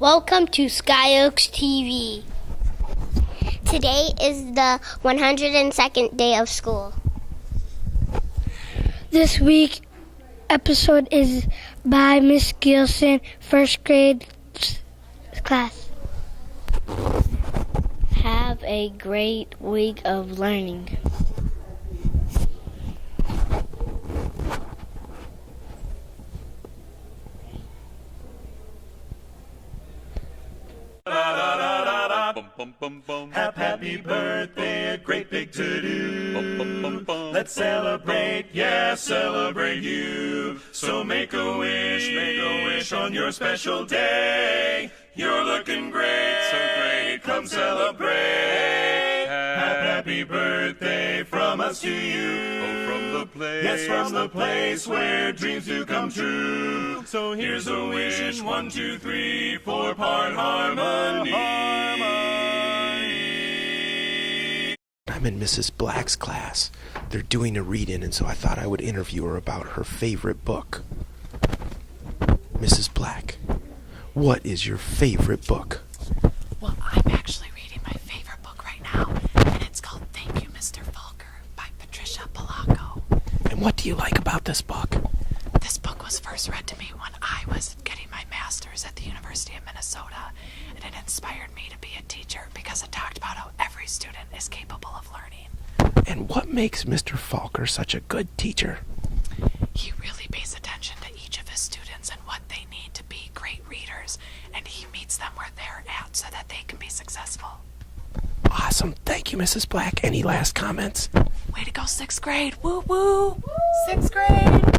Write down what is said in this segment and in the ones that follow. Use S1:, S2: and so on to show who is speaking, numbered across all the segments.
S1: Welcome to Sky Oaks TV. Today is the 102nd day of school.
S2: This week episode is by Miss Gilson, first grade class. Have a great week of learning.
S3: Happy birthday, a great big to-do. Let's celebrate, yeah, celebrate you. So make a wish on your special day. You're looking great, so great, come celebrate. Happy birthday from us to you. Oh, from the place, yes, from the place where dreams do come true. So here's a wish, 1, 2, 3, 4-part harmony.
S4: I'm in Mrs. Black's class. They're doing a read-in, and so I thought I would interview her about her favorite book. Mrs. Black, what is your favorite book?
S5: Well, I'm actually reading my favorite book right now, and it's called Thank You, Mr. Falker by Patricia Polacco.
S4: And what do you like about this book?
S5: This book was first read to me when I was getting my master's at the University of Minnesota, and it inspired me to be a teacher because it talked about how every student is capable of learning.
S4: And what makes Mr. Falker such a good teacher?
S5: He really pays attention to each of his students and what they need to be great readers, and he meets them where they're at so that they can be successful.
S4: Awesome. Thank you, Mrs. Black. Any last comments?
S5: Way to go, 6th grade. Woo woo. 6th grade.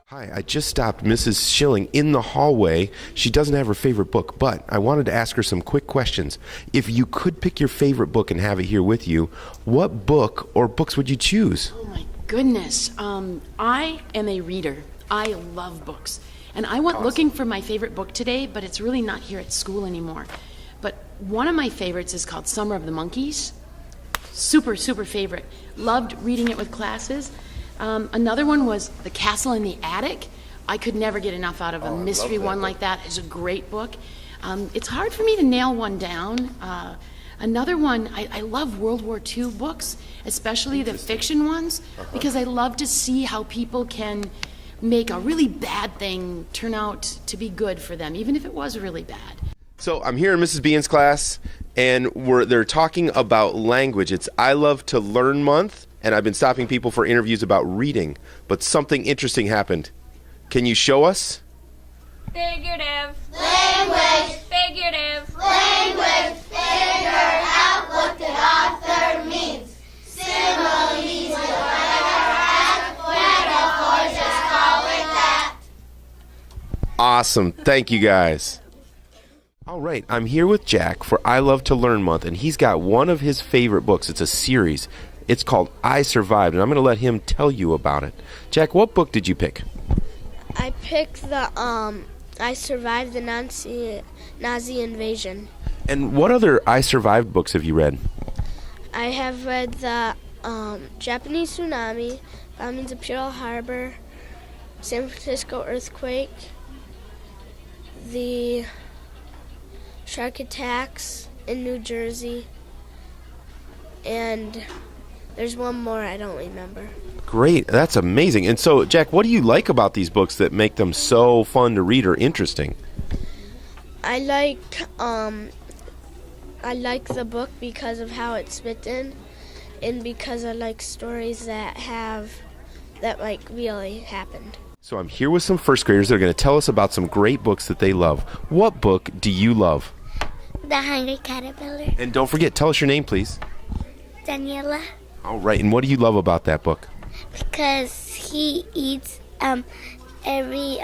S4: Hi, I just stopped Mrs. Schilling in the hallway. She doesn't have her favorite book, but I wanted to ask her some quick questions. If you could pick your favorite book and have it here with you, what book or books would you choose?
S6: Oh my goodness. I am a reader. I love books. And I went looking for my favorite book today, but it's really not here at school anymore. But one of my favorites is called Summer of the Monkeys. Super, super favorite. Loved reading it with classes. Another one was The Castle in the Attic. I could never get enough out of a mystery one like that. It's a great book. It's hard for me to nail one down. Another one, I love World War II books, especially the fiction ones, because I love to see how people can make a really bad thing turn out to be good for them, even if it was really bad.
S4: So I'm here in Mrs. Bean's class, and they're talking about language. It's I Love to Learn Month, and I've been stopping people for interviews about reading, but something interesting happened. Can you show us?
S7: Figurative. Language. Figurative. Language. Figure out what the author means. Similes will metaphors, just call it that.
S4: Awesome. Thank you, guys. All right, I'm here with Jack for I Love to Learn Month, and he's got one of his favorite books. It's a series. It's called I Survived, and I'm going to let him tell you about it. Jack, what book did you pick?
S2: I picked the I Survived the Nazi Invasion.
S4: And what other I Survived books have you read?
S2: I have read the Japanese Tsunami, Bombings of Pearl Harbor, San Francisco Earthquake, the shark attacks in New Jersey, and there's one more I don't remember.
S4: Great, that's amazing. And so, Jack, what do you like about these books that make them so fun to read or interesting?
S2: I like the book because of how it's written, and because I like stories that really happened.
S4: So I'm here with some first graders that are going to tell us about some great books that they love. What book do you love?
S1: The Hungry Caterpillar.
S4: And don't forget, tell us your name, please.
S1: Daniela.
S4: All right, and what do you love about that book?
S1: Because he eats every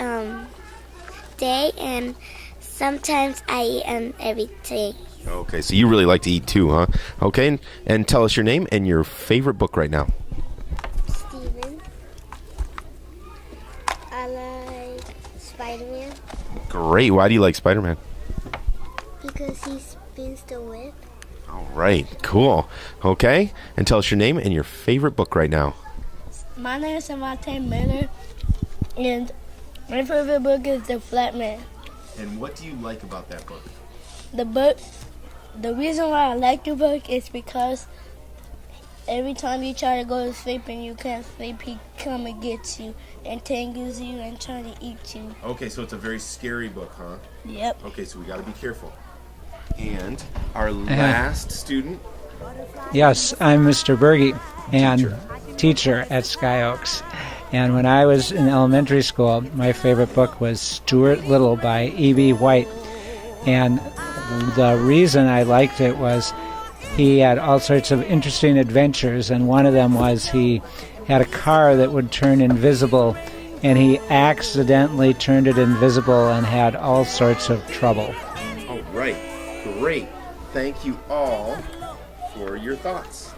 S1: day, and sometimes I eat every day.
S4: Okay, so you really like to eat too, huh? Okay, and tell us your name and your favorite book right now.
S1: Steven. I like Spider-Man.
S4: Great, why do you like Spider-Man?
S1: Because he spins the web.
S4: All right, cool. Okay, and tell us your name and your favorite book right now.
S2: My name is Samantha Miller, and My favorite book is The Flat Man.
S4: And what do you like about that book?
S2: The reason why I like the book is because every time you try to go to sleep and you can't sleep, he come and gets you, entangles you, and try to eat you.
S4: Okay, so it's a very scary book, huh?
S2: Yep.
S4: Okay, so we got to be careful. And our last student.
S8: Yes, I'm Mr. Berge, and teacher at Sky Oaks. And when I was in elementary school, my favorite book was Stuart Little by E.B. White. And the reason I liked it was he had all sorts of interesting adventures, and one of them was he had a car that would turn invisible, and he accidentally turned it invisible and had all sorts of trouble.
S4: All right, great. Thank you all for your thoughts.